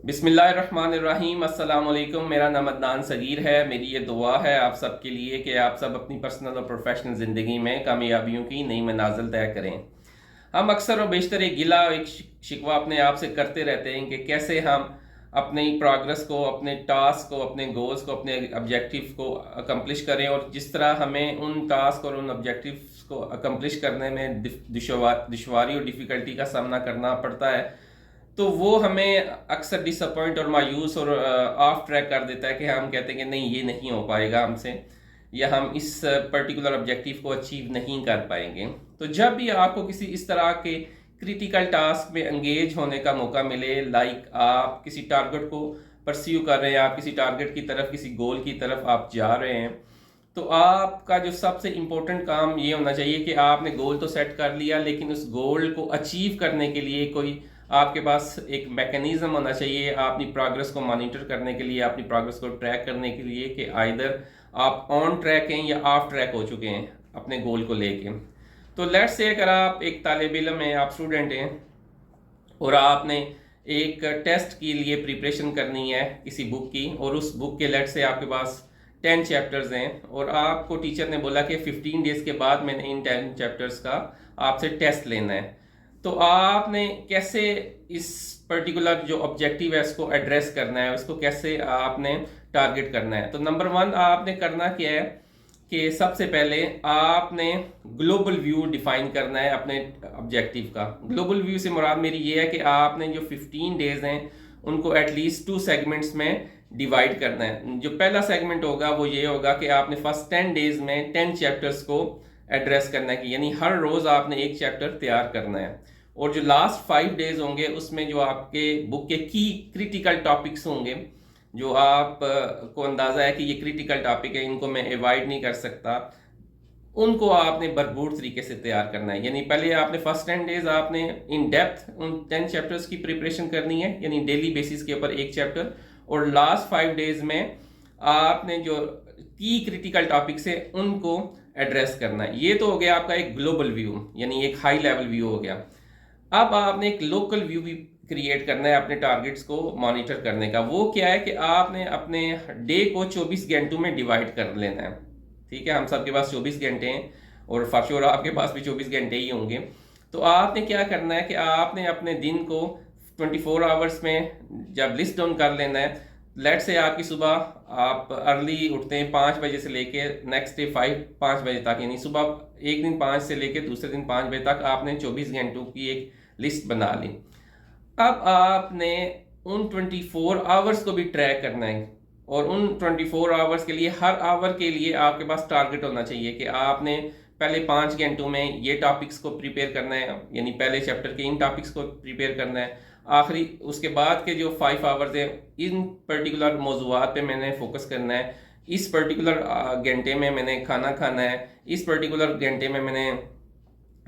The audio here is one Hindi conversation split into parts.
बिस्मिल्लाहिर्रहमानिर्रहीम। अस्सलाम वालेकुम। मेरा नाम अदनान सगीर है। मेरी ये दुआ है आप सब के लिए कि आप सब अपनी पर्सनल और प्रोफेशनल ज़िंदगी में कामयाबियों की नई मंजिल तय करें। हम अक्सर और बेशतर एक गिला एक शिकवा अपने आप से करते रहते हैं कि कैसे हम अपनी प्रोग्रेस को, अपने टास्क को, अपने गोल्स को, अपने ऑब्जेक्टिव को अकम्पलिश करें, और जिस तरह हमें उन टास्क और उन ऑब्जेक्टिव्स को अकम्पलिश करने में दुश्वारी और डिफ़िकल्टी का सामना करना पड़ता है, तो वो हमें अक्सर डिसअपॉइंट और मायूस और ऑफ ट्रैक कर देता है कि हम कहते हैं कि नहीं, ये नहीं हो पाएगा हमसे, या हम इस पर्टिकुलर ऑब्जेक्टिव को अचीव नहीं कर पाएंगे। तो जब भी आपको किसी इस तरह के क्रिटिकल टास्क में एंगेज होने का मौका मिले, लाइक आप किसी टारगेट को परस्यू कर रहे हैं, आप किसी टारगेट की तरफ, किसी गोल की तरफ आप जा रहे हैं, तो आपका जो सबसे इम्पोर्टेंट काम ये होना चाहिए कि आपने गोल तो सेट कर लिया, लेकिन उस गोल को अचीव करने के लिए कोई आपके पास एक मैकेनिज्म होना चाहिए अपनी प्रोग्रेस को मॉनिटर करने के लिए, अपनी प्रोग्रेस को ट्रैक करने के लिए, कि आइदर आप ऑन ट्रैक हैं या ऑफ ट्रैक हो चुके हैं अपने गोल को लेके। तो लेट्स से अगर आप एक तालिब इल्म हैं, आप स्टूडेंट हैं, और आपने एक टेस्ट के लिए प्रिपरेशन करनी है किसी बुक की, और उस बुक के लेट से आपके पास 10 चैप्टर्स हैं, और आपको टीचर ने बोला कि 15 डेज़ के बाद मैंने इन 10 चैप्टर्स का आपसे टेस्ट लेना है। तो आपने कैसे इस पर्टिकुलर जो ऑब्जेक्टिव है इसको एड्रेस करना है, उसको कैसे आपने टारगेट करना है। तो नंबर वन आपने करना क्या है कि सबसे पहले आपने ग्लोबल व्यू डिफाइन करना है अपने ऑब्जेक्टिव का। ग्लोबल व्यू से मुराद मेरी ये है कि आपने जो 15 डेज हैं उनको एटलीस्ट 2 सेगमेंट्स में डिवाइड करना है। जो पहला सेगमेंट होगा वो ये होगा कि आपने फर्स्ट 10 डेज में 10 चैप्टर्स को एड्रेस करना है, कि यानी हर रोज़ आपने एक चैप्टर तैयार करना है। और जो लास्ट 5 डेज होंगे उसमें जो आपके बुक के की क्रिटिकल टॉपिक्स होंगे, जो आप को अंदाज़ा है कि ये क्रिटिकल टॉपिक है, इनको मैं अवॉइड नहीं कर सकता, उनको आपने भरपूर तरीके से तैयार करना है। यानी पहले आपने फर्स्ट 10 डेज आपने इन डेप्थ उन 10 चैप्टर्स की प्रिपरेशन करनी है, यानी डेली बेसिस के ऊपर एक चैप्टर, और लास्ट 5 डेज में आपने जो की क्रिटिकल टॉपिक्स है उनको एड्रेस करना है। ये तो हो गया आपका एक ग्लोबल व्यू, यानी एक हाई लेवल व्यू हो गया। अब आपने एक लोकल व्यू भी क्रिएट करना है अपने टारगेट्स को मॉनिटर करने का। वो क्या है कि आपने अपने डे को 24 घंटों में डिवाइड कर लेना है। ठीक है, हम सबके पास 24 घंटे हैं, और फॉर श्योर आपके पास भी 24 घंटे ही होंगे। तो आपने क्या करना है कि आपने अपने दिन को 24 आवर्स में जब लिस्ट डाउन कर लेना है। लेट से आपकी सुबह आप अर्ली उठते हैं 5 बजे से लेके नेक्स्ट डे 5 बजे तक, यानी सुबह एक दिन 5 से लेके दूसरे दिन 5 बजे तक आपने 24 घंटों की एक लिस्ट बना ली। अब आपने उन 24 आवर्स को भी ट्रैक करना है, और उन 24 आवर्स के लिए हर आवर के लिए आपके पास टारगेट होना चाहिए कि आपने पहले 5 घंटों में ये टॉपिक्स को प्रिपेयर करना है, यानी पहले चैप्टर के इन टॉपिक्स को प्रिपेयर करना है। आखिरी उसके बाद के जो 5 आवर्स हैं इन पर्टिकुलर मौजूआत पे मैंने फोकस करना है। इस पर्टिकुलर घंटे में मैंने खाना खाना है, इस पर्टिकुलर घंटे में मैंने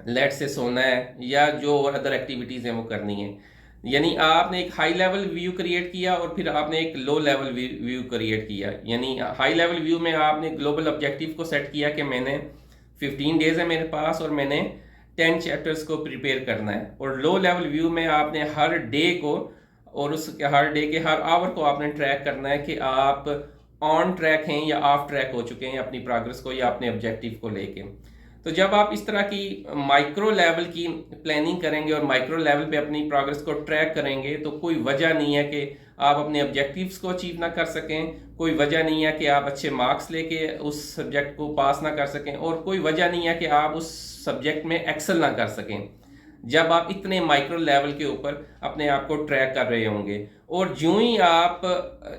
लेट से सोना है, या जो और अदर एक्टिविटीज़ हैं वो करनी है। यानी आपने एक हाई लेवल व्यू क्रिएट किया और फिर आपने एक लो लेवल व्यू क्रिएट किया। यानी हाई लेवल व्यू में आपने ग्लोबल ऑब्जेक्टिव को सेट किया कि मैंने 15 डेज है मेरे पास और मैंने 10 चैप्टर्स को प्रिपेयर करना है। और लो लेवल व्यू में आपने हर डे को और उस हर डे के हर आवर को आपने ट्रैक करना है कि आप ऑन ट्रैक हैं या ऑफ ट्रैक हो चुके हैं अपनी प्रोग्रेस को या अपने ऑब्जेक्टिव को लेके। तो जब आप इस तरह की माइक्रो लेवल की प्लानिंग करेंगे और माइक्रो लेवल पे अपनी प्रोग्रेस को ट्रैक करेंगे, तो कोई वजह नहीं है कि आप अपने ऑब्जेक्टिव्स को अचीव ना कर सकें, कोई वजह नहीं है कि आप अच्छे मार्क्स लेके उस सब्जेक्ट को पास ना कर सकें, और कोई वजह नहीं है कि आप उस सब्जेक्ट में एक्सेल ना कर सकें, जब आप इतने माइक्रो लेवल के ऊपर अपने आप को ट्रैक कर रहे होंगे। और जो ही आप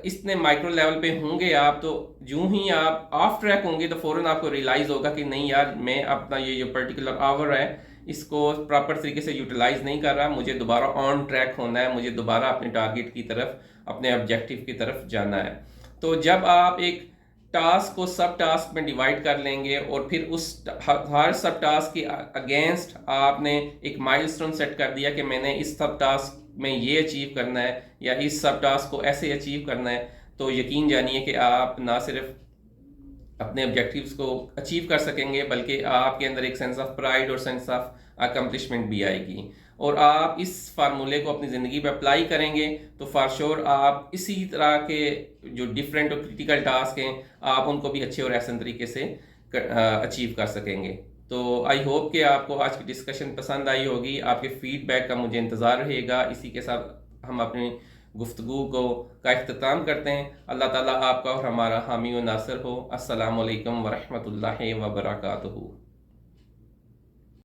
इतने माइक्रो लेवल पे होंगे आप, तो जो ही आप ऑफ ट्रैक होंगे तो फ़ौरन आपको रियलाइज़ होगा कि नहीं यार, मैं अपना ये जो पर्टिकुलर आवर है इसको प्रॉपर तरीके से यूटिलाइज नहीं कर रहा, मुझे दोबारा ऑन ट्रैक होना है, मुझे दोबारा अपने टारगेट की तरफ, अपने ऑब्जेक्टिव की तरफ जाना है। तो जब आप एक टास्क को सब टास्क में डिवाइड कर लेंगे और फिर उस हर सब टास्क के अगेंस्ट आपने एक माइलस्टोन सेट कर दिया कि मैंने इस सब टास्क में ये अचीव करना है या इस सब टास्क को ऐसे अचीव करना है, तो यकीन जानिए कि आप ना सिर्फ अपने ऑब्जेक्टिव्स को अचीव कर सकेंगे, बल्कि आपके अंदर एक सेंस ऑफ प्राइड और सेंस ऑफ अकम्पलिशमेंट भी आएगी। और आप इस फार्मूले को अपनी ज़िंदगी पे अप्लाई करेंगे तो फॉर श्योर आप इसी तरह के जो डिफरेंट और क्रिटिकल टास्क हैं आप उनको भी अच्छे और आसान तरीके से अचीव कर सकेंगे। तो आई होप कि आपको आज की डिस्कशन पसंद आई होगी। आपके फीडबैक का मुझे इंतज़ार रहेगा। इसी के साथ हम अपनी गुफ्तगू का इख्तिताम करते हैं। अल्लाह ताला आपका और हमारा हामी व नासिर हो। अस्सलामु अलैकुम व रहमतुल्लाहि व बरकातुहू।